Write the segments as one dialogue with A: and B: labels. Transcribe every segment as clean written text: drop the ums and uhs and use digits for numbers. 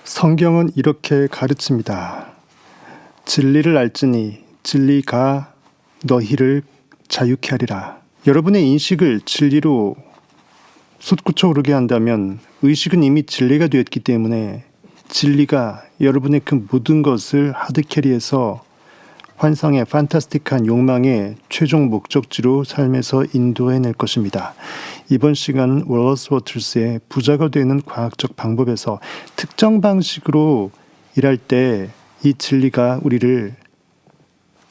A: 성경은 이렇게 가르칩니다. 진리를 알지니 진리가 너희를 자유케 하리라. 여러분의 인식을 진리로 솟구쳐 오르게 한다면 의식은 이미 진리가 되었기 때문에 진리가 여러분의 그 모든 것을 하드캐리해서 환상의 판타스틱한 욕망의 최종 목적지로 삶에서 인도해낼 것입니다. 이번 시간은 월러스 워터스의 부자가 되는 과학적 방법에서 특정 방식으로 일할 때 이 진리가 우리를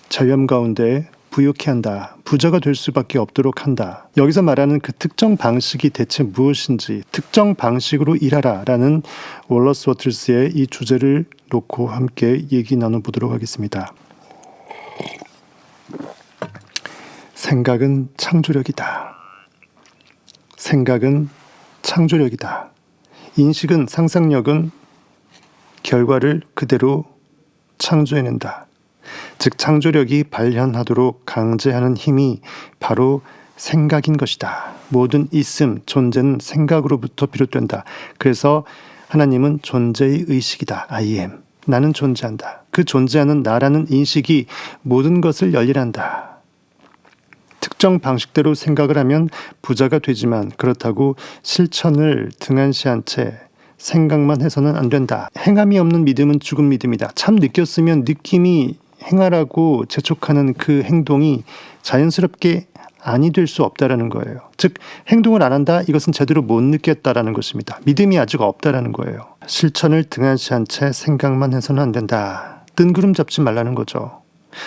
A: 자유함 가운데 부유케 한다. 부자가 될 수밖에 없도록 한다. 여기서 말하는 그 특정 방식이 대체 무엇인지, 특정 방식으로 일하라 라는 월러스 워터스의 이 주제를 놓고 함께 얘기 나눠보도록 하겠습니다. 생각은 창조력이다. 생각은 창조력이다. 인식은 상상력은 결과를 그대로 창조해낸다. 즉 창조력이 발현하도록 강제하는 힘이 바로 생각인 것이다. 모든 있음, 존재는 생각으로부터 비롯된다. 그래서 하나님은 존재의 의식이다. I am. 나는 존재한다. 그 존재하는 나라는 인식이 모든 것을 열일한다. 특정 방식대로 생각을 하면 부자가 되지만 그렇다고 실천을 등한시한 채 생각만 해서는 안 된다. 행함이 없는 믿음은 죽은 믿음이다. 참 느꼈으면 느낌이 행하라고 재촉하는 그 행동이 자연스럽게 아니 될 수 없다라는 거예요. 즉 행동을 안 한다 이것은 제대로 못 느꼈다라는 것입니다. 믿음이 아직 없다라는 거예요. 실천을 등한시한 채 생각만 해서는 안 된다. 뜬구름 잡지 말라는 거죠.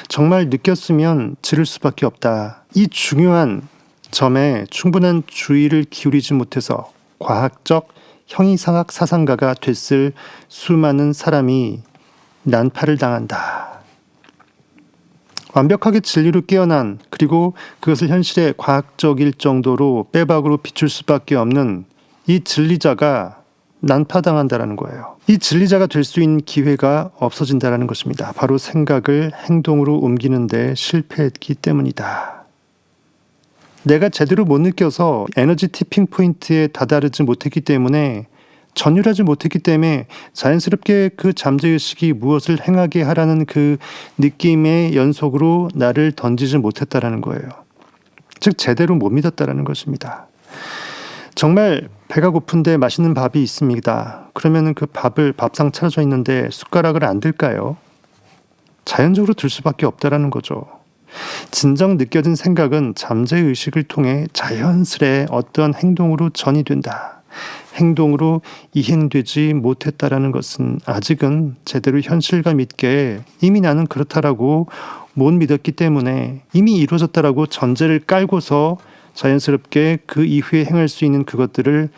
A: 정말 느꼈으면 지를 수밖에 없다. 이 중요한 점에 충분한 주의를 기울이지 못해서 과학적 형이상학 사상가가 됐을 수많은 사람이 난파를 당한다. 완벽하게 진리로 깨어난 그리고 그것을 현실의 과학적일 정도로 빼박으로 비출 수밖에 없는 이 진리자가 난파당한다라는 거예요. 이 진리자가 될 수 있는 기회가 없어진다라는 것입니다. 바로 생각을 행동으로 옮기는 데 실패했기 때문이다. 내가 제대로 못 느껴서 에너지 티핑 포인트에 다다르지 못했기 때문에 전율하지 못했기 때문에 자연스럽게 그 잠재의식이 무엇을 행하게 하라는 그 느낌의 연속으로 나를 던지지 못했다라는 거예요. 즉 제대로 못 믿었다라는 것입니다. 정말 배가 고픈데 맛있는 밥이 있습니다. 그러면 그 밥상 차려져 있는데 숟가락을 안 들까요? 자연적으로 들 수밖에 없다라는 거죠. 진정 느껴진 생각은 잠재의식을 통해 자연스레 어떤 행동으로 전이된다. 행동으로 이행되지 못했다라는 것은 아직은 제대로 현실감 있게 이미 나는 그렇다라고 못 믿었기 때문에 이미 이루어졌다라고 전제를 깔고서 자연스럽게 그 이후에 행할 수 있는 그것들을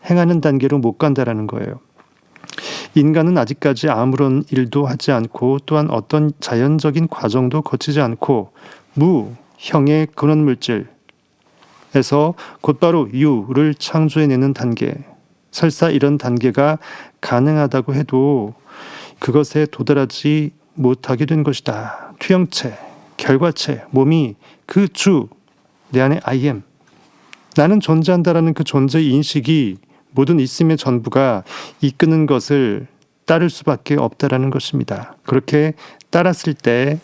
A: 행하는 단계로 못 간다라는 거예요. 인간은 아직까지 아무런 일도 하지 않고 또한 어떤 자연적인 과정도 거치지 않고 무형의 근원물질에서 곧바로 유를 창조해내는 단계, 설사 이런 단계가 가능하다고 해도 그것에 도달하지 못하게 된 것이다. 투영체, 결과체, 몸이 그 주, 내 안에 I am, 나는 존재한다라는 그 존재의 인식이 모든 있음의 전부가 이끄는 것을 따를 수밖에 없다라는 것입니다. 그렇게 따랐을 때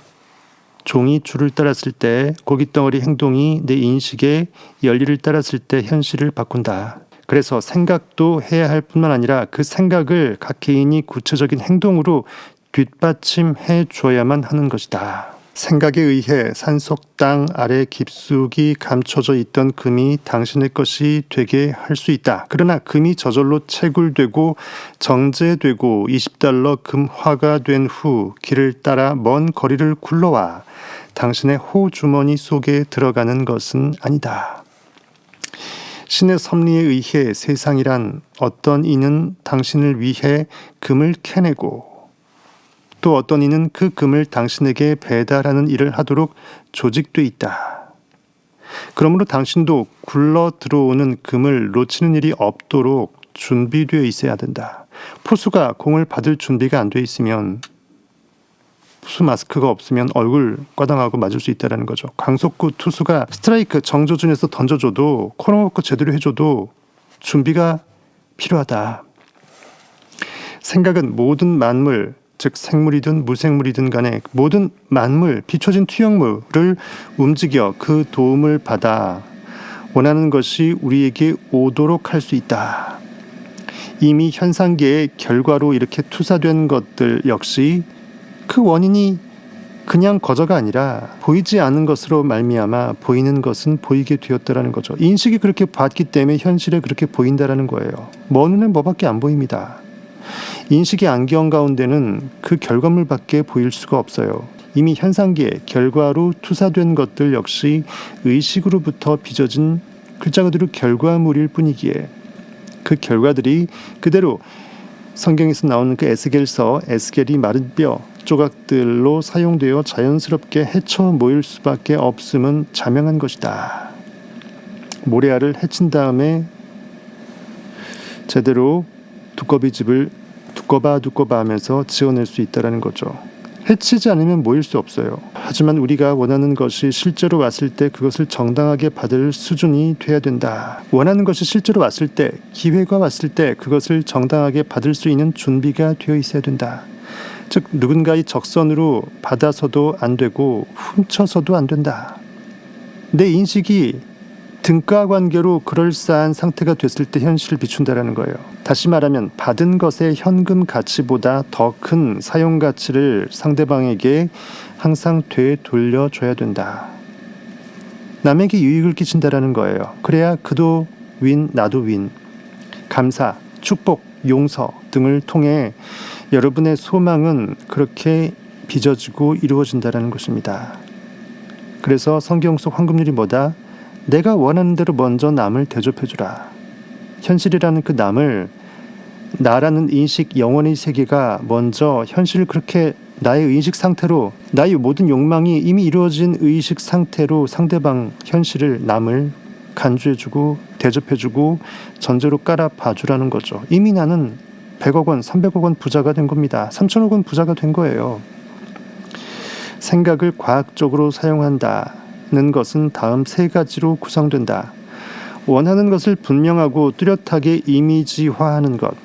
A: 종이 줄을 따랐을 때 고깃덩어리 행동이 내 인식의 열리를 따랐을 때 현실을 바꾼다. 그래서 생각도 해야 할 뿐만 아니라 그 생각을 각 개인이 구체적인 행동으로 뒷받침해 줘야만 하는 것이다. 생각에 의해 산속 땅 아래 깊숙이 감춰져 있던 금이 당신의 것이 되게 할 수 있다. 그러나 금이 저절로 채굴되고 정제되고 $20 금화가 된 후 길을 따라 먼 거리를 굴러와 당신의 호주머니 속에 들어가는 것은 아니다. 신의 섭리에 의해 세상이란 어떤 이는 당신을 위해 금을 캐내고 또 어떤 이는 그 금을 당신에게 배달하는 일을 하도록 조직돼 있다. 그러므로 당신도 굴러 들어오는 금을 놓치는 일이 없도록 준비되어 있어야 된다. 포수가 공을 받을 준비가 안 돼 있으면 투수 마스크가 없으면 얼굴 꽈당하고 맞을 수 있다는 거죠. 강속구 투수가 스트라이크 정조준에서 던져줘도 코너워크 제대로 해줘도 준비가 필요하다. 생각은 모든 만물, 즉 생물이든 무생물이든 간에 모든 만물, 비춰진 투영물을 움직여 그 도움을 받아 원하는 것이 우리에게 오도록 할 수 있다. 이미 현상계의 결과로 이렇게 투사된 것들 역시 그 원인이 그냥 거저가 아니라 보이지 않는 것으로 말미암아 보이는 것은 보이게 되었다라는 거죠. 인식이 그렇게 봤기 때문에 현실에 그렇게 보인다라는 거예요. 먼 눈에 뭐밖에 안 보입니다. 인식의 안경 가운데는 그 결과물밖에 보일 수가 없어요. 이미 현상계의 결과로 투사된 것들 역시 의식으로부터 빚어진 글자 그대로 결과물일 뿐이기에 그 결과들이 그대로 성경에서 나오는 그 에스겔서, 에스겔이 마른 뼈 조각들로 사용되어 자연스럽게 헤쳐 모일 수밖에 없음은 자명한 것이다. 모래알을 헤친 다음에 제대로 두꺼비집을 두꺼바 하면서 지어낼 수 있다는 거죠. 해치지 않으면 모일 수 없어요. 하지만 우리가 원하는 것이 실제로 왔을 때 그것을 정당하게 받을 수준이 돼야 된다. 원하는 것이 실제로 왔을 때, 기회가 왔을 때 그것을 정당하게 받을 수 있는 준비가 되어 있어야 된다. 즉 누군가의 적선으로 받아서도 안 되고 훔쳐서도 안 된다. 내 인식이 등가 관계로 그럴싸한 상태가 됐을 때 현실을 비춘다라는 거예요. 다시 말하면 받은 것의 현금 가치보다 더 큰 사용 가치를 상대방에게 항상 되돌려줘야 된다. 남에게 유익을 끼친다라는 거예요. 그래야 그도 윈, 나도 윈. 감사, 축복, 용서 등을 통해 여러분의 소망은 그렇게 빚어지고 이루어진다라는 것입니다. 그래서 성경 속 황금률이 뭐다? 내가 원하는 대로 먼저 남을 대접해주라. 현실이라는 그 남을 나라는 인식, 영혼의 세계가 먼저 현실을 그렇게 나의 의식 상태로, 나의 모든 욕망이 이미 이루어진 의식 상태로 상대방 현실을, 남을 간주해주고 대접해주고 전제로 깔아 봐주라는 거죠. 이미 나는 100억 원, 300억 원 부자가 된 겁니다. 3천억 원 부자가 된 거예요. 생각을 과학적으로 사용한다는 것은 다음 세 가지로 구성된다. 원하는 것을 분명하고 뚜렷하게 이미지화하는 것.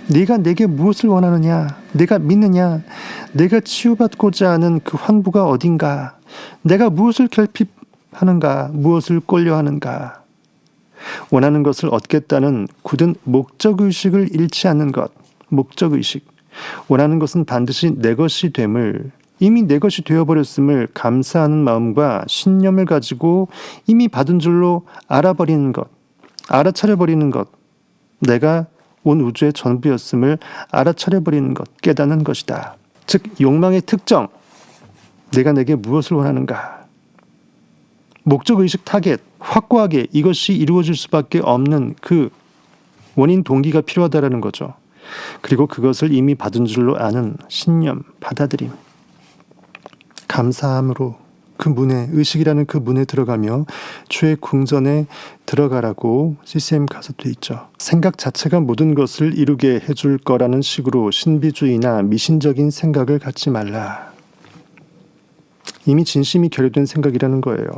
A: 네가 내게 무엇을 원하느냐? 내가 믿느냐? 내가 치유받고자 하는 그 환부가 어딘가? 내가 무엇을 결핍하는가? 무엇을 꼴려하는가? 원하는 것을 얻겠다는 굳은 목적의식을 잃지 않는 것. 목적의식. 원하는 것은 반드시 내 것이 됨을, 이미 내 것이 되어버렸음을 감사하는 마음과 신념을 가지고 이미 받은 줄로 알아버리는 것. 알아차려버리는 것. 내가 온 우주의 전부였음을 알아차려버리는 것. 깨닫는 것이다. 즉 욕망의 특정. 내가 내게 무엇을 원하는가. 목적의식 타겟. 확고하게 이것이 이루어질 수밖에 없는 그 원인 동기가 필요하다라는 거죠. 그리고 그것을 이미 받은 줄로 아는 신념, 받아들임. 감사함으로 그 문에, 의식이라는 그 문에 들어가며 주의 궁전에 들어가라고 CCM 가사도 있죠. 생각 자체가 모든 것을 이루게 해줄 거라는 식으로 신비주의나 미신적인 생각을 갖지 말라. 이미 진심이 결여된 생각이라는 거예요.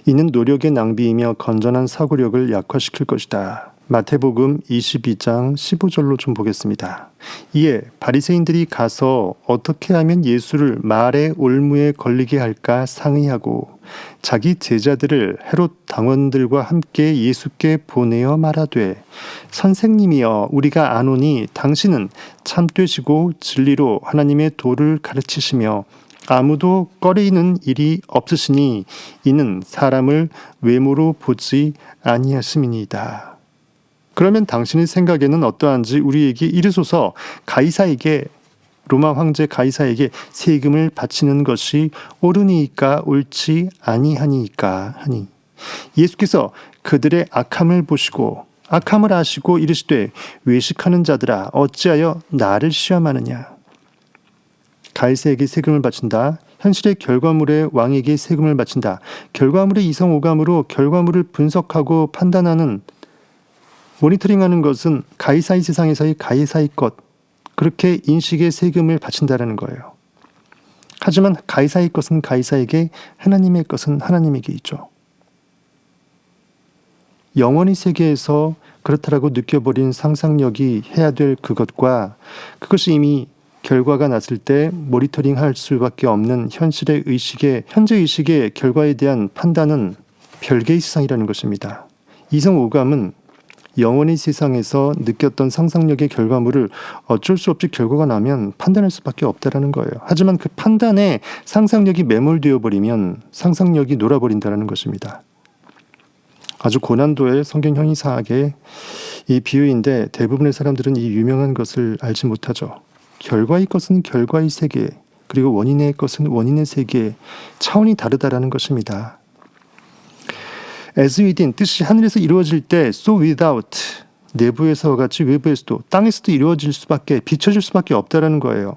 A: 이는 노력의 낭비이며 건전한 사고력을 약화시킬 것이다. 마태복음 22장 15절로 좀 보겠습니다. 이에 바리새인들이 가서 어떻게 하면 예수를 말의 올무에 걸리게 할까 상의하고 자기 제자들을 헤롯 당원들과 함께 예수께 보내어 말하되 선생님이여 우리가 아노니 당신은 참되시고 진리로 하나님의 도를 가르치시며 아무도 꺼리는 일이 없으시니 이는 사람을 외모로 보지 아니하심이니이다. 그러면 당신의 생각에는 어떠한지 우리에게 이르소서. 가이사에게, 로마 황제 가이사에게 세금을 바치는 것이 옳으니이까 옳지 아니하니이까 하니 예수께서 그들의 악함을 보시고 악함을 아시고 이르시되 외식하는 자들아 어찌하여 나를 시험하느냐. 가이사에게 세금을 바친다. 현실의 결과물에 왕에게 세금을 바친다. 결과물의 이성오감으로 결과물을 분석하고 판단하는, 모니터링하는 것은 가이사의 세상에서의 가이사의 것, 그렇게 인식의 세금을 바친다라는 거예요. 하지만 가이사의 것은 가이사에게, 하나님의 것은 하나님에게 있죠. 영원히 세계에서 그렇다라고 느껴버린 상상력이 해야 될 그것과 그것이 이미 결과가 났을 때 모니터링할 수밖에 없는 현재 의식의 결과에 대한 판단은 별개의 세상이라는 것입니다. 이성 오감은 영원히 세상에서 느꼈던 상상력의 결과물을 어쩔 수 없이 결과가 나면 판단할 수밖에 없다라는 거예요. 하지만 그 판단에 상상력이 매몰되어 버리면 상상력이 놀아버린다는 것입니다. 아주 고난도의 성경 형이사학의 이 비유인데 대부분의 사람들은 이 유명한 것을 알지 못하죠. 결과의 것은 결과의 세계, 그리고 원인의 것은 원인의 세계, 차원이 다르다라는 것입니다. as within, 뜻이 하늘에서 이루어질 때 so without, 내부에서와 같이 외부에서도 땅에서도 이루어질 수밖에, 비춰질 수밖에 없다라는 거예요.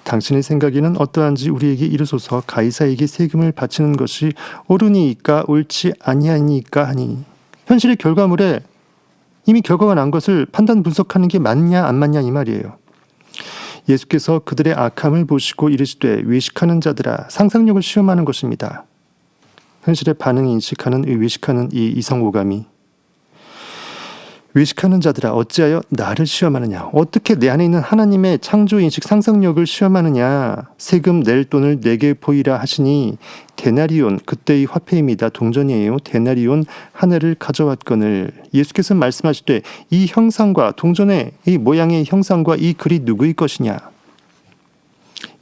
A: 당신의 생각에는 어떠한지 우리에게 이르소서. 가이사에게 세금을 바치는 것이 옳으니이까 옳지 아니하니까 하니. 현실의 결과물에 이미 결과가 난 것을 판단 분석하는 게 맞냐 안 맞냐 이 말이에요. 예수께서 그들의 악함을 보시고 이르시되 외식하는 자들아, 상상력을 시험하는 것입니다. 현실의 반응을 인식하는 외식하는 이 이성오감이, 외식하는 자들아 어찌하여 나를 시험하느냐. 어떻게 내 안에 있는 하나님의 창조인식 상상력을 시험하느냐. 세금 낼 돈을 내게 보이라 하시니 데나리온, 그때의 화폐입니다. 동전이에요. 데나리온 하나를 가져왔거늘. 예수께서 말씀하시되 이 형상과 동전의 이 모양의 형상과 이 글이 누구의 것이냐.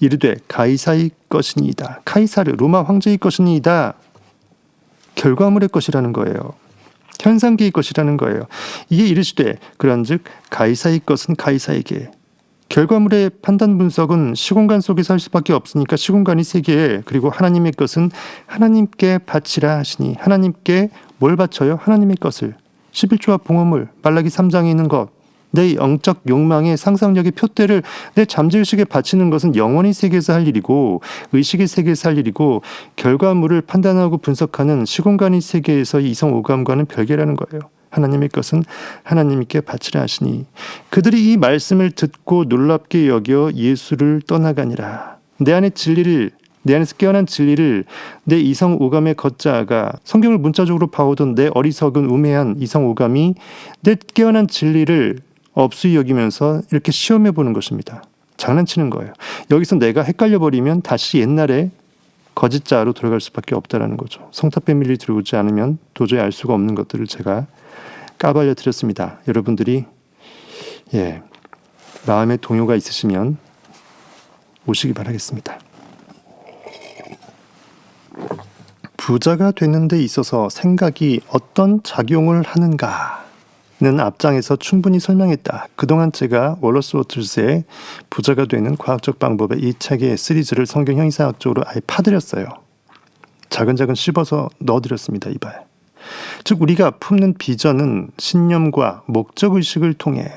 A: 이르되 가이사의 것이니이다. 카이사르 로마 황제의 것이니이다. 결과물의 것이라는 거예요. 현상계의 것이라는 거예요. 이에 이르시되 그런즉 가이사의 것은 가이사에게. 결과물의 판단 분석은 시공간 속에서 할 수밖에 없으니까 시공간이 세계에, 그리고 하나님의 것은 하나님께 바치라 하시니. 하나님께 뭘 바쳐요? 하나님의 것을. 11조와 봉헌물, 말라기 3장에 있는 것, 내 영적 욕망의 상상력의 표대를 내 잠재의식에 바치는 것은 영원히 세계에서 할 일이고 의식의 세계에서 할 일이고, 결과물을 판단하고 분석하는 시공간의 세계에서 이성 오감과는 별개라는 거예요. 하나님의 것은 하나님께 바치라 하시니. 그들이 이 말씀을 듣고 놀랍게 여겨 예수를 떠나가니라. 내 안에서 깨어난 진리를 내 이성 오감의 걷자가, 성경을 문자적으로 봐오던 내 어리석은 우매한 이성 오감이 내 깨어난 진리를 없이 여기면서 이렇게 시험해 보는 것입니다. 장난치는 거예요. 여기서 내가 헷갈려 버리면 다시 옛날에 거짓자로 들어갈 수밖에 없다라는 거죠. 성탑 비밀이 들어오지 않으면 도저히 알 수가 없는 것들을 제가 까발려 드렸습니다. 여러분들이 마음의 동요가 있으시면 오시기 바라겠습니다. 부자가 되는 데 있어서 생각이 어떤 작용을 하는가 는 앞장에서 충분히 설명했다. 그동안 제가 월러스 워트스의 부자가 되는 과학적 방법의 이 책의 시리즈를 성경 형이사학적으로 아예 파드렸어요. 자근자근 씹어서 넣어드렸습니다. 이봐요. 즉 우리가 품는 비전은 신념과 목적의식을 통해,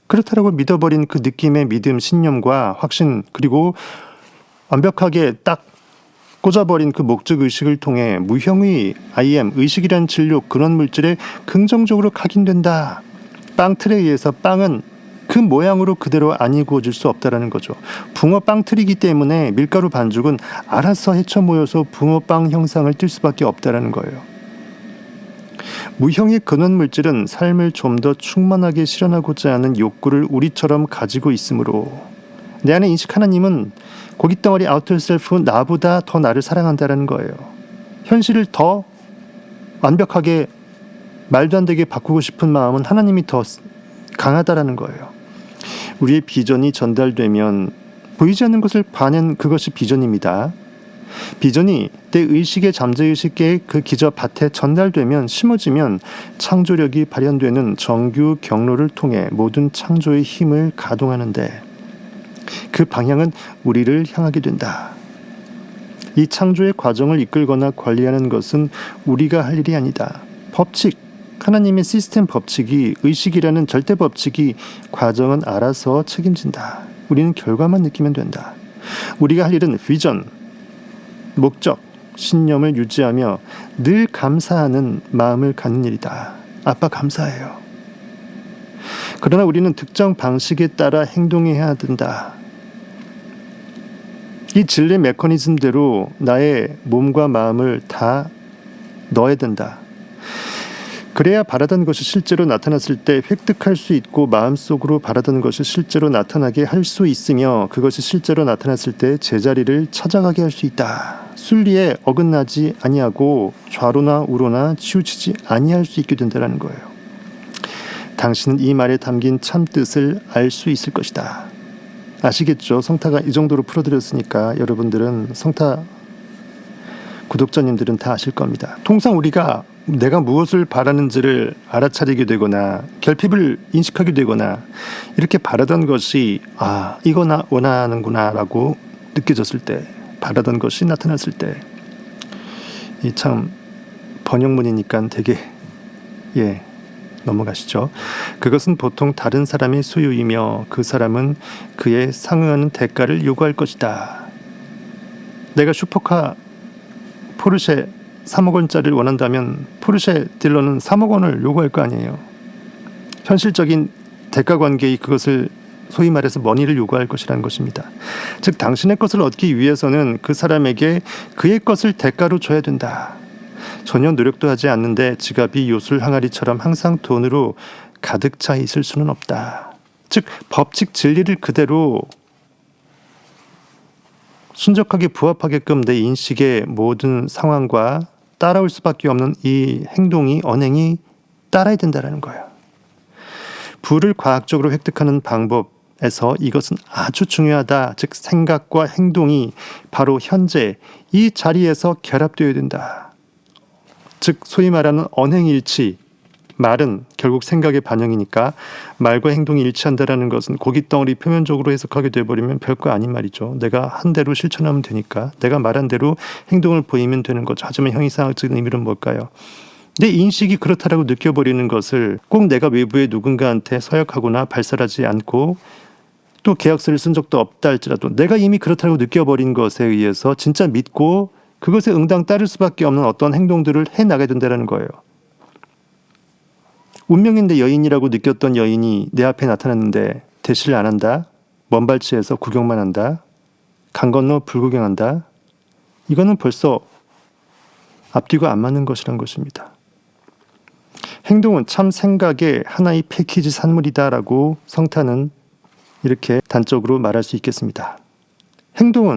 A: 그렇다라고 믿어버린 그 느낌의 믿음, 신념과 확신, 그리고 완벽하게 딱 꽂아버린 그 목적의식을 통해 무형의 IM, 의식이란 진료, 근원 물질에 긍정적으로 각인된다. 빵 틀에 의해서 빵은 그 모양으로 그대로 안 이루어질 수 없다라는 거죠. 붕어빵 틀이기 때문에 밀가루 반죽은 알아서 헤쳐 모여서 붕어빵 형상을 띌 수밖에 없다라는 거예요. 무형의 근원 물질은 삶을 좀 더 충만하게 실현하고자 하는 욕구를 우리처럼 가지고 있으므로, 내 안에 인식 하나님은 고깃덩어리 아우터 셀프, 나보다 더 나를 사랑한다는 거예요. 현실을 더 완벽하게 말도 안 되게 바꾸고 싶은 마음은 하나님이 더 강하다라는 거예요. 우리의 비전이 전달되면 보이지 않는 것을 봐낸 그것이 비전입니다. 비전이 내 의식의 잠재의식의 그 기저 밭에 전달되면, 심어지면 창조력이 발현되는 정규 경로를 통해 모든 창조의 힘을 가동하는데, 그 방향은 우리를 향하게 된다. 이 창조의 과정을 이끌거나 관리하는 것은 우리가 할 일이 아니다. 법칙, 하나님의 시스템 법칙이, 의식이라는 절대 법칙이 과정은 알아서 책임진다. 우리는 결과만 느끼면 된다. 우리가 할 일은 비전, 목적, 신념을 유지하며 늘 감사하는 마음을 갖는 일이다. 아빠 감사해요. 그러나 우리는 특정 방식에 따라 행동해야 된다. 이 진리 메커니즘대로 나의 몸과 마음을 다 넣어야 된다. 그래야 바라던 것이 실제로 나타났을 때 획득할 수 있고 마음속으로 바라던 것이 실제로 나타나게 할 수 있으며 그것이 실제로 나타났을 때 제자리를 찾아가게 할 수 있다. 순리에 어긋나지 아니하고 좌로나 우로나 치우치지 아니할 수 있게 된다는 거예요. 당신은 이 말에 담긴 참 뜻을 알 수 있을 것이다. 아시겠죠? 성타가 이 정도로 풀어드렸으니까 여러분들은 성타 구독자님들은 다 아실 겁니다. 통상 우리가 내가 무엇을 바라는지를 알아차리게 되거나 결핍을 인식하게 되거나 이렇게 바라던 것이 이거 나 원하는구나 라고 느껴졌을 때, 바라던 것이 나타났을 때, 이 참 번역문이니까 되게 넘어가시죠. 그것은 보통 다른 사람의 소유이며 그 사람은 그에 상응하는 대가를 요구할 것이다. 내가 슈퍼카 포르쉐 3억 원짜리를 원한다면 포르쉐 딜러는 3억 원을 요구할 거 아니에요. 현실적인 대가 관계의 그것을 소위 말해서 머니를 요구할 것이라는 것입니다. 즉 당신의 것을 얻기 위해서는 그 사람에게 그의 것을 대가로 줘야 된다. 전혀 노력도 하지 않는데 지갑이 요술 항아리처럼 항상 돈으로 가득 차 있을 수는 없다. 즉 법칙 진리를 그대로 순적하게 부합하게끔 내 인식의 모든 상황과 따라올 수밖에 없는 이 행동이, 언행이 따라야 된다는 거예요. 부를 과학적으로 획득하는 방법에서 이것은 아주 중요하다. 즉 생각과 행동이 바로 현재 이 자리에서 결합되어야 된다. 즉 소위 말하는 언행일치, 말은 결국 생각의 반영이니까 말과 행동이 일치한다는 것은 고깃덩어리 표면적으로 해석하게 돼버리면 별거 아닌 말이죠. 내가 한 대로 실천하면 되니까, 내가 말한 대로 행동을 보이면 되는 거죠. 하지만 형이상학적인 의미는 뭘까요? 내 인식이 그렇다라고 느껴버리는 것을 꼭 내가 외부의 누군가한테 서약하거나 발설하지 않고 또 계약서를 쓴 적도 없다 할지라도 내가 이미 그렇다고 느껴버린 것에 의해서 진짜 믿고 그것에 응당 따를 수밖에 없는 어떤 행동들을 해나가야 된다는 거예요. 운명인데 여인이라고 느꼈던 여인이 내 앞에 나타났는데 대시를 안 한다? 먼발치에서 구경만 한다? 강 건너 불구경한다? 이거는 벌써 앞뒤가 안 맞는 것이란 것입니다. 행동은 참 생각의 하나의 패키지 산물이다라고 성타는 이렇게 단적으로 말할 수 있겠습니다.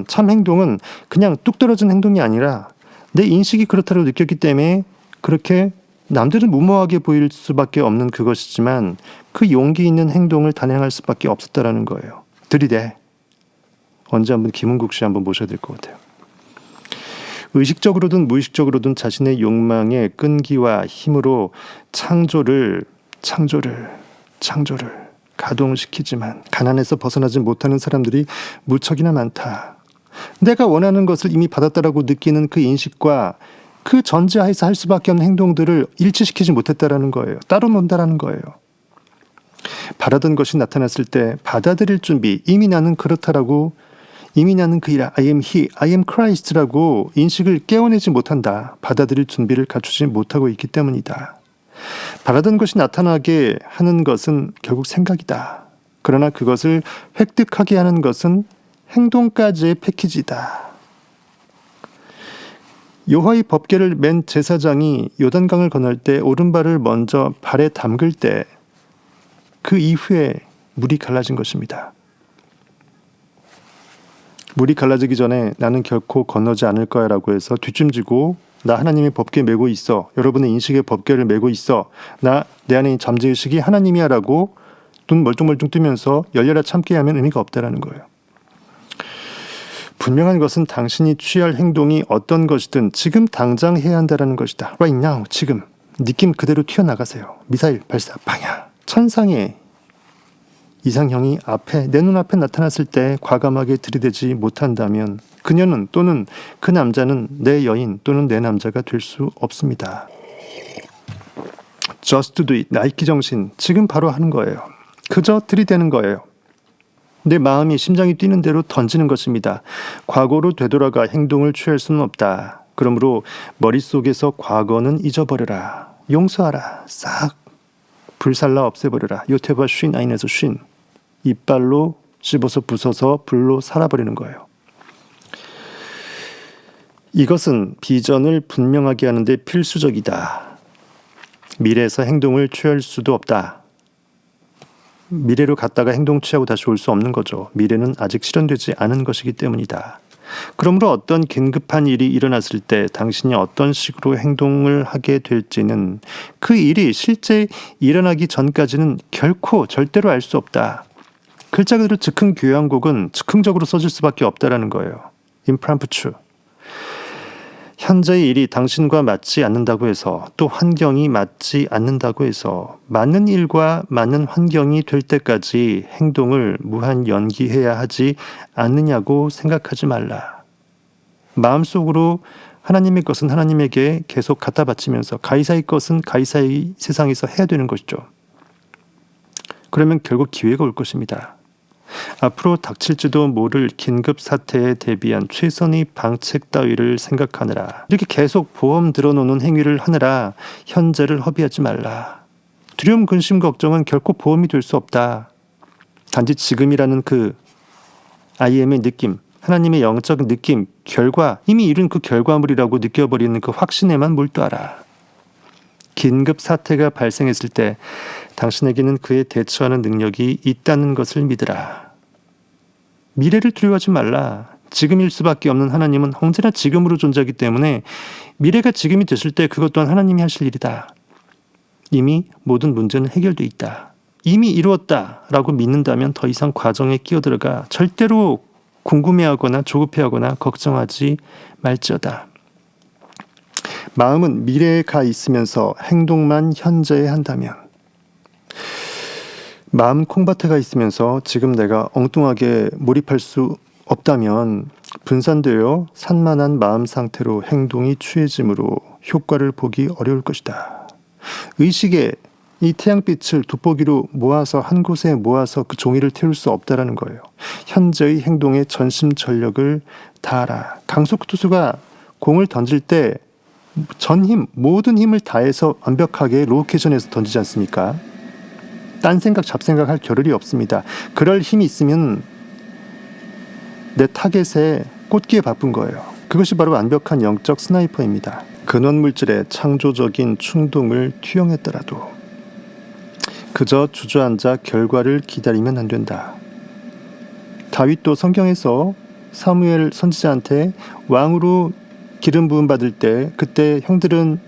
A: 참 행동은 그냥 뚝 떨어진 행동이 아니라 내 인식이 그렇다고 느꼈기 때문에 그렇게 남들은 무모하게 보일 수밖에 없는 그것이지만 그 용기 있는 행동을 단행할 수밖에 없었다라는 거예요. 들이대. 언제 한번 김은국 씨 한번 모셔야 될 것 같아요. 의식적으로든 무의식적으로든 자신의 욕망의 끈기와 힘으로 창조를 가동시키지만 가난에서 벗어나지 못하는 사람들이 무척이나 많다. 내가 원하는 것을 이미 받았다라고 느끼는 그 인식과 그 전제하에서 할 수밖에 없는 행동들을 일치시키지 못했다라는 거예요. 따로 논다라는 거예요. 바라던 것이 나타났을 때 받아들일 준비, 이미 나는 그렇다라고, 이미 나는 그이라, I am he, I am Christ라고 인식을 깨워내지 못한다. 받아들일 준비를 갖추지 못하고 있기 때문이다. 바라던 것이 나타나게 하는 것은 결국 생각이다. 그러나 그것을 획득하게 하는 것은 행동까지의 패키지다. 여호와의 법궤를 맨 제사장이 요단강을 건널 때 오른발을 먼저 발에 담글 때 그 이후에 물이 갈라진 것입니다. 물이 갈라지기 전에 나는 결코 건너지 않을 거야 라고 해서 뒷짐지고 나 하나님의 법궤 메고 있어. 여러분의 인식의 법궤를 메고 있어. 내 안에 잠재의식이 하나님이야 라고 눈 멀뚱멀뚱 뜨면서 열려라 참게 하면 의미가 없다라는 거예요. 분명한 것은 당신이 취할 행동이 어떤 것이든 지금 당장 해야 한다는 것이다. Right now, 지금. 느낌 그대로 튀어나가세요. 미사일 발사, 방향. 천상의 이상형이 내 눈앞에 나타났을 때 과감하게 들이대지 못한다면 그녀는 또는 그 남자는 내 여인 또는 내 남자가 될 수 없습니다. Just do it. 나이키 정신. 지금 바로 하는 거예요. 그저 들이대는 거예요. 내 마음이 심장이 뛰는 대로 던지는 것입니다. 과거로 되돌아가 행동을 취할 수는 없다. 그러므로 머릿속에서 과거는 잊어버려라. 용서하라. 싹 불살라 없애버려라. 요테바 쉰 아인에서 쉰. 이빨로 씹어서 부숴서 불로 살아버리는 거예요. 이것은 비전을 분명하게 하는데 필수적이다. 미래에서 행동을 취할 수도 없다. 미래로 갔다가 행동 취하고 다시 올 수 없는 거죠. 미래는 아직 실현되지 않은 것이기 때문이다. 그러므로 어떤 긴급한 일이 일어났을 때 당신이 어떤 식으로 행동을 하게 될지는 그 일이 실제 일어나기 전까지는 결코 절대로 알 수 없다. 글자 그대로 즉흥 교향곡은 즉흥적으로 써질 수밖에 없다라는 거예요. 임프람프추. 현재의 일이 당신과 맞지 않는다고 해서 또 환경이 맞지 않는다고 해서 맞는 일과 맞는 환경이 될 때까지 행동을 무한 연기해야 하지 않느냐고 생각하지 말라. 마음속으로 하나님의 것은 하나님에게 계속 갖다 바치면서 가이사의 것은 가이사의 세상에서 해야 되는 것이죠. 그러면 결국 기회가 올 것입니다. 앞으로 닥칠지도 모를 긴급 사태에 대비한 최선의 방책 따위를 생각하느라 이렇게 계속 보험 들어놓는 행위를 하느라 현재를 허비하지 말라. 두려움, 근심, 걱정은 결코 보험이 될 수 없다. 단지 지금이라는 그 IM의 느낌, 하나님의 영적 느낌, 결과, 이미 이룬 그 결과물이라고 느껴버리는 그 확신에만 몰두하라. 긴급 사태가 발생했을 때 당신에게는 그에 대처하는 능력이 있다는 것을 믿으라. 미래를 두려워하지 말라. 지금일 수밖에 없는 하나님은 언제나 지금으로 존재하기 때문에 미래가 지금이 됐을 때 그것 또한 하나님이 하실 일이다. 이미 모든 문제는 해결돼 있다. 이미 이루었다라고 믿는다면 더 이상 과정에 끼어들어가 절대로 궁금해하거나 조급해하거나 걱정하지 말지어다. 마음은 미래에 가 있으면서 행동만 현재에 한다면, 마음 콩밭에 있으면서 지금 내가 엉뚱하게 몰입할 수 없다면 분산되어 산만한 마음 상태로 행동이 취해지므로 효과를 보기 어려울 것이다. 의식에 이 태양빛을 돋보기로 모아서 한 곳에 모아서 그 종이를 태울 수 없다라는 거예요. 현재의 행동에 전심전력을 다하라. 강석구 투수가 공을 던질 때 전 힘, 모든 힘을 다해서 완벽하게 로케이션에서 던지지 않습니까? 딴 생각, 잡생각 할 겨를이 없습니다. 그럴 힘이 있으면 내 타겟에 꽂기에 바쁜 거예요. 그것이 바로 완벽한 영적 스나이퍼입니다. 근원물질의 창조적인 충동을 투영했더라도 그저 주저앉아 결과를 기다리면 안 된다. 다윗도 성경에서 사무엘 선지자한테 왕으로 기름 부음 받을 때 그때 형들은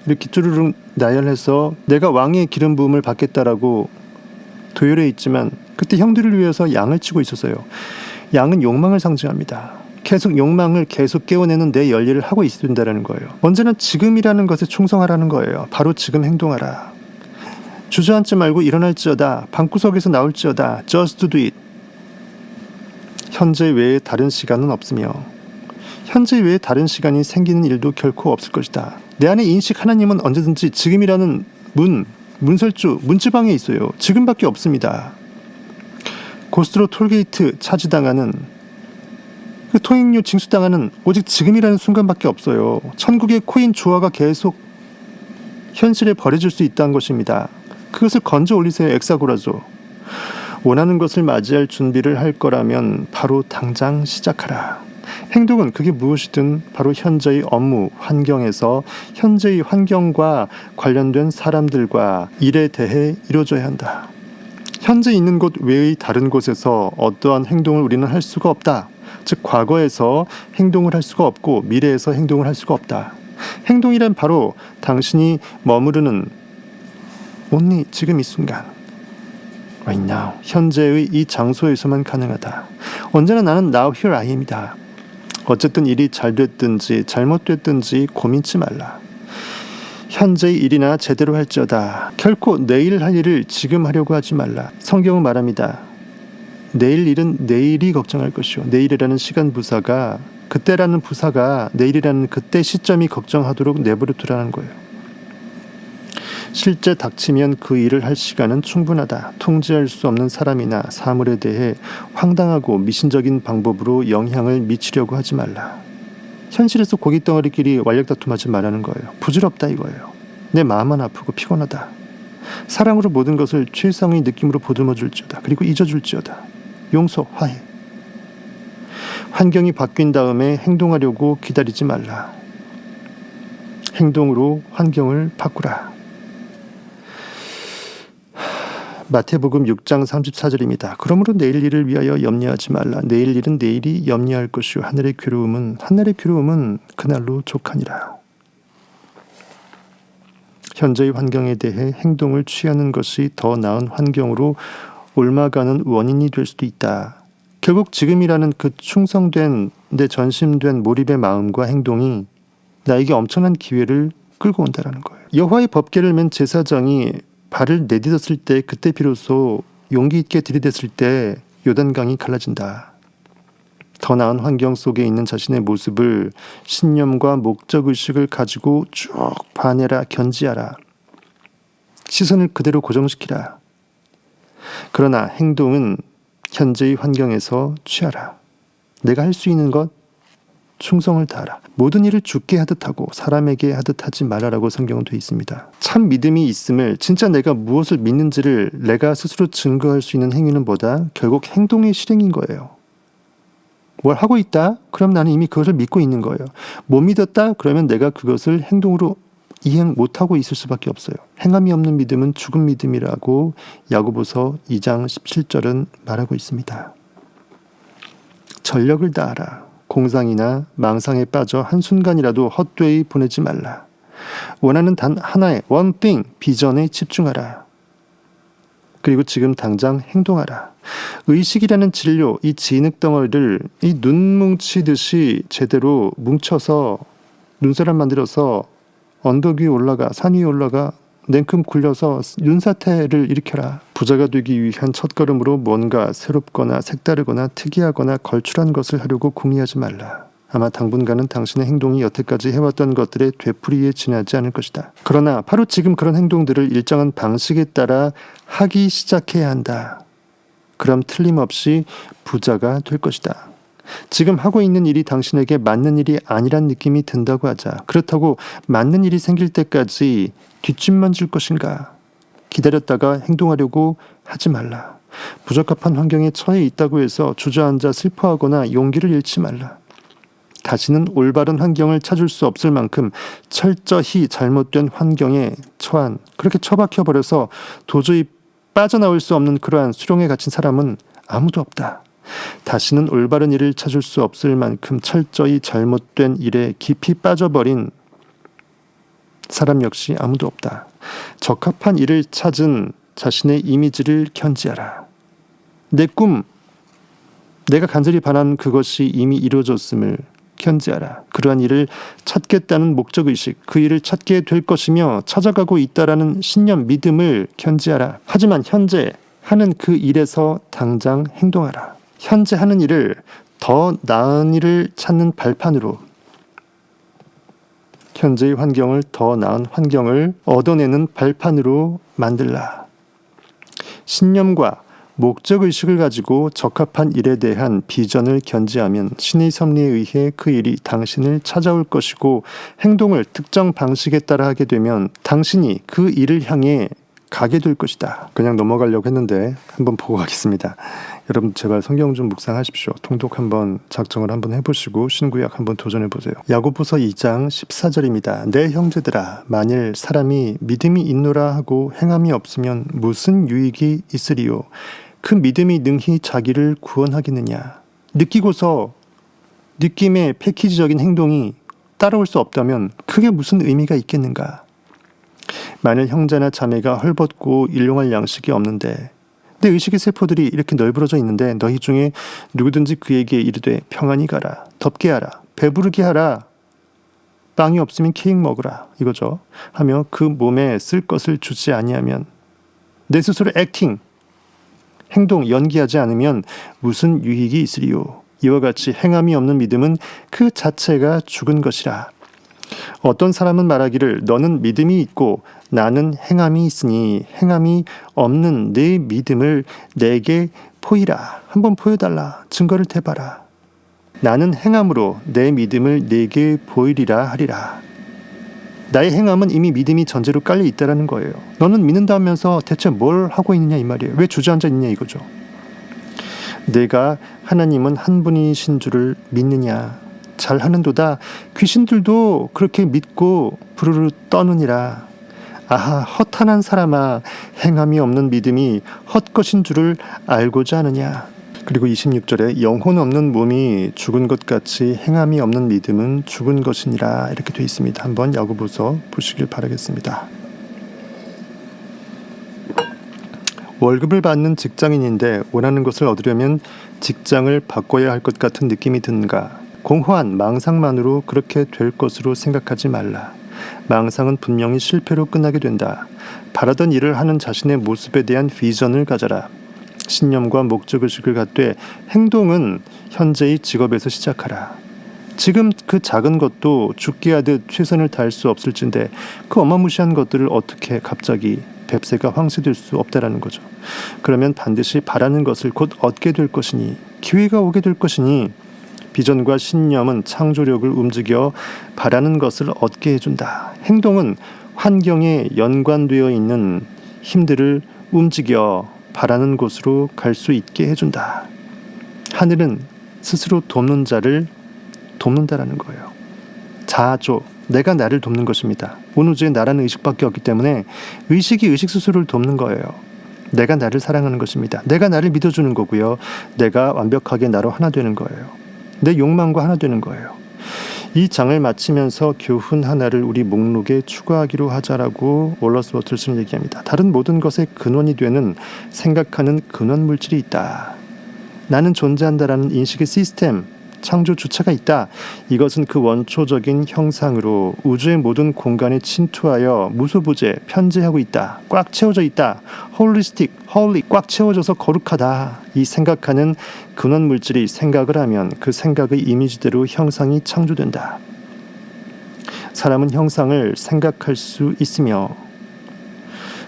A: 이렇게 쭈르륵 나열해서 내가 왕의 기름 부음을 받겠다라고 도열해 있지만 그때 형들을 위해서 양을 치고 있었어요. 양은 욕망을 상징합니다. 계속 욕망을 계속 깨워내는 내 열일을 하고 있어야 된다는 거예요. 언제나 지금이라는 것에 충성하라는 거예요. 바로 지금 행동하라. 주저앉지 말고 일어날지어다. 방구석에서 나올지어다. Just do it. 현재 외에 다른 시간은 없으며 현재 외에 다른 시간이 생기는 일도 결코 없을 것이다. 내 안에 인식 하나님은 언제든지 지금이라는 문설주, 문지방에 있어요. 지금밖에 없습니다. 고스트로 톨게이트 차지당하는 그 통행료 징수당하는 오직 지금이라는 순간밖에 없어요. 천국의 코인 조화가 계속 현실에 버려질 수 있다는 것입니다. 그것을 건져 올리세요. 엑사고라죠. 원하는 것을 맞이할 준비를 할 거라면 바로 당장 시작하라. 행동은 그게 무엇이든 바로 현재의 업무, 환경에서 현재의 환경과 관련된 사람들과 일에 대해 이루어져야 한다. 현재 있는 곳 외의 다른 곳에서 어떠한 행동을 우리는 할 수가 없다. 즉 과거에서 행동을 할 수가 없고 미래에서 행동을 할 수가 없다. 행동이란 바로 당신이 머무르는 only 지금 이 순간 right now 현재의 이 장소에서만 가능하다. 언제나 나는 now here I am이다. 어쨌든 일이 잘 됐든지 잘못됐든지 고민치 말라. 현재의 일이나 제대로 할지어다. 결코 내일 할 일을 지금 하려고 하지 말라. 성경은 말합니다. 내일 일은 내일이 걱정할 것이요. 내일이라는 시간 부사가 그때라는 부사가 내일이라는 그때 시점이 걱정하도록 내버려 두라는 거예요. 실제 닥치면 그 일을 할 시간은 충분하다. 통제할 수 없는 사람이나 사물에 대해 황당하고 미신적인 방법으로 영향을 미치려고 하지 말라. 현실에서 고깃덩어리끼리 완력다툼하지 말라는 거예요. 부질없다 이거예요. 내 마음은 아프고 피곤하다. 사랑으로 모든 것을 최상의 느낌으로 보듬어 줄지어다. 그리고 잊어줄지어다. 용서, 화해. 환경이 바뀐 다음에 행동하려고 기다리지 말라. 행동으로 환경을 바꾸라. 마태복음 6장 34절입니다. 그러므로 내일 일을 위하여 염려하지 말라. 내일 일은 내일이 염려할 것이요 하늘의 괴로움은 그날로 족하니라. 현재의 환경에 대해 행동을 취하는 것이 더 나은 환경으로 옮아가는 원인이 될 수도 있다. 결국 지금이라는 그 충성된 내 전심된 몰입의 마음과 행동이 나에게 엄청난 기회를 끌고 온다라는 거예요. 여호와의 법궤를 맨 제사장이 발을 내딛었을 때, 그때 비로소 용기 있게 들이댔을 때 요단강이 갈라진다. 더 나은 환경 속에 있는 자신의 모습을 신념과 목적의식을 가지고 쭉 봐내라, 견지하라. 시선을 그대로 고정시키라. 그러나 행동은 현재의 환경에서 취하라. 내가 할 수 있는 것, 충성을 다하라. 모든 일을 주께 하듯 하고 사람에게 하듯 하지 말아라고 성경은 되어 있습니다. 참 믿음이 있음을, 진짜 내가 무엇을 믿는지를 내가 스스로 증거할 수 있는 행위는 뭐다? 결국 행동의 실행인 거예요. 뭘 하고 있다? 그럼 나는 이미 그것을 믿고 있는 거예요. 못 믿었다? 그러면 내가 그것을 행동으로 이행 못하고 있을 수밖에 없어요. 행함이 없는 믿음은 죽은 믿음이라고 야고보서 2장 17절은 말하고 있습니다. 전력을 다하라. 공상이나 망상에 빠져 한순간이라도 헛되이 보내지 말라. 원하는 단 하나의 one thing, 비전에 집중하라. 그리고 지금 당장 행동하라. 의식이라는 진료, 이 진흙 덩어리를 이 눈 뭉치듯이 제대로 뭉쳐서 눈사람 만들어서 언덕 위에 올라가, 산 위에 올라가 냉큼 굴려서 윤사태를 일으켜라. 부자가 되기 위한 첫걸음으로 뭔가 새롭거나 색다르거나 특이하거나 걸출한 것을 하려고 궁리하지 말라. 아마 당분간은 당신의 행동이 여태까지 해왔던 것들의 되풀이에 지나지 않을 것이다. 그러나 바로 지금 그런 행동들을 일정한 방식에 따라 하기 시작해야 한다. 그럼 틀림없이 부자가 될 것이다. 지금 하고 있는 일이 당신에게 맞는 일이 아니란 느낌이 든다고 하자. 그렇다고 맞는 일이 생길 때까지 뒷짐만 질 것인가? 기다렸다가 행동하려고 하지 말라. 부적합한 환경에 처해 있다고 해서 주저앉아 슬퍼하거나 용기를 잃지 말라. 다시는 올바른 환경을 찾을 수 없을 만큼 철저히 잘못된 환경에 처한, 그렇게 처박혀버려서 도저히 빠져나올 수 없는 그러한 수렁에 갇힌 사람은 아무도 없다. 다시는 올바른 일을 찾을 수 없을 만큼 철저히 잘못된 일에 깊이 빠져버린 사람 역시 아무도 없다. 적합한 일을 찾은 자신의 이미지를 견지하라. 내 꿈, 내가 간절히 바란 그것이 이미 이루어졌음을 견지하라. 그러한 일을 찾겠다는 목적의식, 그 일을 찾게 될 것이며 찾아가고 있다라는 신념, 믿음을 견지하라. 하지만 현재 하는 그 일에서 당장 행동하라. 현재 하는 일을 더 나은 일을 찾는 발판으로, 현재의 환경을 더 나은 환경을 얻어내는 발판으로 만들라. 신념과 목적의식을 가지고 적합한 일에 대한 비전을 견지하면 신의 섭리에 의해 그 일이 당신을 찾아올 것이고, 행동을 특정 방식에 따라 하게 되면 당신이 그 일을 향해 가게 될 것이다. 그냥 넘어가려고 했는데 한번 보고 가겠습니다. 여러분 제발 성경 좀 묵상하십시오. 통독 한번 작정을 한번 해보시고 신구약 한번 도전해보세요. 야고보서 2장 14절입니다. 내 형제들아, 만일 사람이 믿음이 있노라 하고 행함이 없으면 무슨 유익이 있으리요? 그 믿음이 능히 자기를 구원하겠느냐? 느끼고서 느낌의 패키지적인 행동이 따라올 수 없다면 그게 무슨 의미가 있겠는가? 만일 형제나 자매가 헐벗고 일용할 양식이 없는데 내 의식의 세포들이 이렇게 널브러져 있는데 너희 중에 누구든지 그에게 이르되 평안히 가라, 덥게 하라, 배부르게 하라, 빵이 없으면 케이크 먹으라 이거죠. 하며 그 몸에 쓸 것을 주지 아니하면, 내 스스로 액팅, 행동, 연기하지 않으면 무슨 유익이 있으리요? 이와 같이 행함이 없는 믿음은 그 자체가 죽은 것이라. 어떤 사람은 말하기를 너는 믿음이 있고 나는 행함이 있으니 행함이 없는 내 믿음을 내게 보이라. 한번 보여달라. 증거를 대봐라. 나는 행함으로 내 믿음을 내게 보이리라 하리라. 나의 행함은 이미 믿음이 전제로 깔려 있다라는 거예요. 너는 믿는다면서 대체 뭘 하고 있느냐 이 말이에요. 왜 주저앉아 있느냐 이거죠. 내가 하나님은 한 분이신 줄을 믿느냐? 잘하는도다. 귀신들도 그렇게 믿고 부르르 떠느니라. 아하, 허탄한 사람아, 행함이 없는 믿음이 헛것인 줄을 알고자 하느냐. 그리고 26절에 영혼 없는 몸이 죽은 것 같이 행함이 없는 믿음은 죽은 것이니라, 이렇게 되어 있습니다. 한번 야고보서 보시길 바라겠습니다. 월급을 받는 직장인인데 원하는 것을 얻으려면 직장을 바꿔야 할 것 같은 느낌이 드는가? 공허한 망상만으로 그렇게 될 것으로 생각하지 말라. 망상은 분명히 실패로 끝나게 된다. 바라던 일을 하는 자신의 모습에 대한 비전을 가져라. 신념과 목적의식을 갖되 행동은 현재의 직업에서 시작하라. 지금 그 작은 것도 죽게 하듯 최선을 다할 수 없을진데 그 어마무시한 것들을 어떻게 갑자기 뱁새가 황새될 수 없다라는 거죠. 그러면 반드시 바라는 것을 곧 얻게 될 것이니, 기회가 오게 될 것이니, 비전과 신념은 창조력을 움직여 바라는 것을 얻게 해준다. 행동은 환경에 연관되어 있는 힘들을 움직여 바라는 곳으로 갈 수 있게 해준다. 하늘은 스스로 돕는 자를 돕는다라는 거예요. 자조, 내가 나를 돕는 것입니다. 온우주에 나라는 의식밖에 없기 때문에 의식이 의식 스스로를 돕는 거예요. 내가 나를 사랑하는 것입니다. 내가 나를 믿어주는 거고요. 내가 완벽하게 나로 하나 되는 거예요. 내 욕망과 하나 되는 거예요. 이 장을 마치면서 교훈 하나를 우리 목록에 추가하기로 하자라고 월러스 워틀스는 얘기합니다. 다른 모든 것의 근원이 되는 생각하는 근원 물질이 있다. 나는 존재한다라는 인식의 시스템, 창조 주체가 있다. 이것은 그 원초적인 형상으로 우주의 모든 공간에 침투하여 무소부재, 편재하고 있다. 꽉 채워져 있다. 홀리스틱, 홀리, 꽉 채워져서 거룩하다. 이 생각하는 근원 물질이 생각을 하면 그 생각의 이미지대로 형상이 창조된다. 사람은 형상을 생각할 수 있으며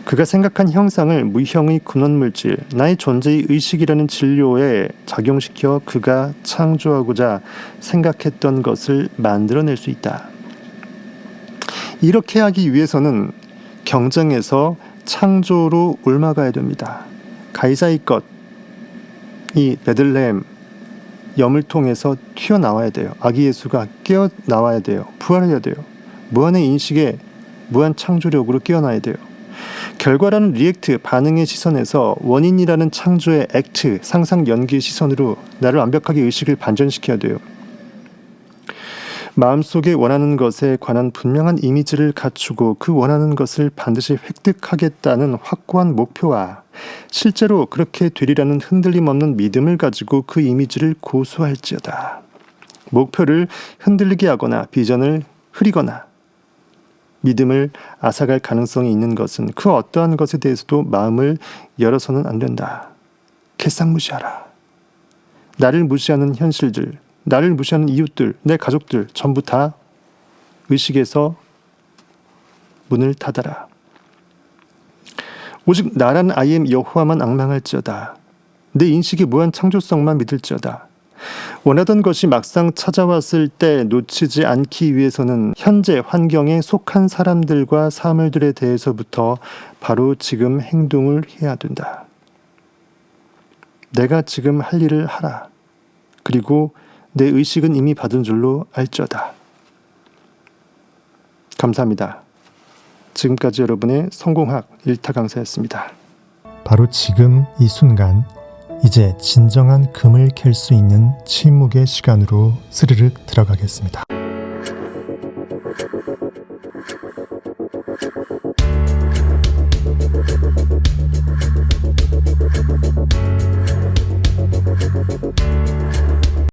A: 그가 생각한 형상을 무형의 근원물질, 나의 존재의 의식이라는 진료에 작용시켜 그가 창조하고자 생각했던 것을 만들어낼 수 있다. 이렇게 하기 위해서는 경쟁에서 창조로 옮아가야 됩니다. 가이사의 것, 이 베들레헴 염을 통해서 튀어나와야 돼요. 아기 예수가 깨어나와야 돼요. 부활해야 돼요. 무한의 인식에 무한 창조력으로 깨어나야 돼요. 결과라는 리액트, 반응의 시선에서 원인이라는 창조의 액트, 상상 연기의 시선으로 나를 완벽하게 의식을 반전시켜야 돼요. 마음속에 원하는 것에 관한 분명한 이미지를 갖추고 그 원하는 것을 반드시 획득하겠다는 확고한 목표와 실제로 그렇게 되리라는 흔들림 없는 믿음을 가지고 그 이미지를 고수할지어다. 목표를 흔들리게 하거나 비전을 흐리거나 믿음을 앗아갈 가능성이 있는 것은 그 어떠한 것에 대해서도 마음을 열어서는 안 된다. 개싹무시하라. 나를 무시하는 현실들, 나를 무시하는 이웃들, 내 가족들 전부 다 의식에서 문을 닫아라. 오직 나란 I am 여호와만 앙망할지어다. 내 인식의 무한 창조성만 믿을지어다. 원하던 것이 막상 찾아왔을 때 놓치지 않기 위해서는 현재 환경에 속한 사람들과 사물들에 대해서부터 바로 지금 행동을 해야 된다. 내가 지금 할 일을 하라. 그리고 내 의식은 이미 받은 줄로 알지어다. 감사합니다. 지금까지 여러분의 성공학 1타 강사였습니다.
B: 바로 지금 이 순간 이제 진정한 금을 캘 수 있는 침묵의 시간으로 스르륵 들어가겠습니다.